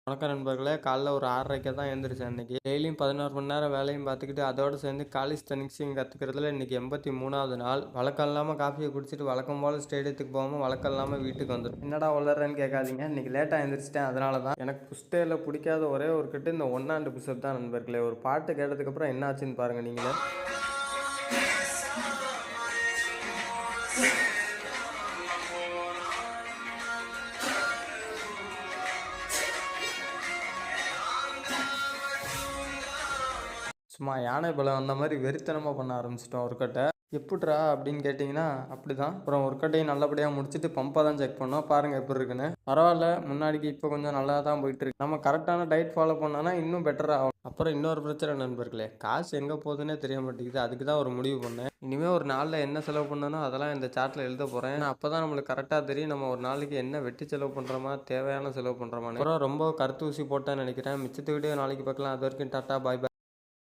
வணக்கம் நண்பர்களே. காலைல ஒரு 6:30க்கு தான் எழுந்திரிச்சேன் இன்னைக்கு. டெய்லியும் 11 மணி நேரம் வேலையும் பார்த்துக்கிட்டு, அதோட சேர்ந்து காலிஸ்தெனிக்ஸையும் கத்துக்கிறதுல இன்னைக்கு 83வது நாள். வழக்கம் இல்லாம காஃபிய குடிச்சிட்டு வழக்கம் போல ஸ்டேடியத்துக்கு போகாம, வழக்கம் இல்லாம வீட்டுக்கு வந்துட்டோம். என்னடா உளர்றேன்னு கேட்காதீங்க. இன்னைக்கு லேட்டா எந்திரிச்சிட்டேன். அதனால தான். எனக்கு புஷ் டேல பிடிக்காத ஒரே ஒரு கட்டு இந்த 1 ஹேண்ட் புஷ் அப் தான் நண்பர்களே. ஒரு பாட்டு கேட்டதுக்கப்புறம் என்ன ஆச்சுன்னு பாருங்க நீங்களே. சும்மா யானை பலம் அந்த மாதிரி வெறித்தனமா பண்ண ஆரம்பிச்சிட்டோம் ஒர்க் அவுட்ட. எப்புட்றா அப்படின்னு கேட்டிங்கன்னா, அப்படிதான். அப்புறம் ஒர்க் அவுட்டையும் நல்லபடியா முடிச்சுட்டு பம்பை தான் செக் பண்ணோம். பாருங்க எப்படி இருக்குன்னு. பரவாயில்ல, முன்னாடிக்கு இப்போ கொஞ்சம் நல்லா தான் போயிட்டு இருக்கு. நம்ம கரெக்டான டயட் ஃபாலோ பண்ணோம்னா இன்னும் பெட்டரா ஆகும். அப்புறம் இன்னொரு பிரச்சனை நண்பர்களே, காசு எங்கே போகுதுன்னே தெரிய மாட்டேங்குது. அதுக்கு தான் ஒரு முடிவு பண்ணேன். இனிமேல் ஒரு நாளில் என்ன செலவு பண்ணணும் அதெல்லாம் இந்த சார்ட்டில் எழுத போகிறேன். ஏன்னா அப்போ தான் நம்மளுக்கு கரெக்டாக தெரியும் நம்ம ஒரு நாளைக்கு என்ன வெட்டி செலவு பண்ணுறோமா, தேவையான செலவு பண்ணுறோமான்னு. அப்புறம் ரொம்ப கருத்து ஊசி போட்டேன்னு நினைக்கிறேன். மிச்சத்துக்கிட்டே நாளைக்கு பார்க்கலாம். அது வரைக்கும் டாட்டா, பாய் பாய்.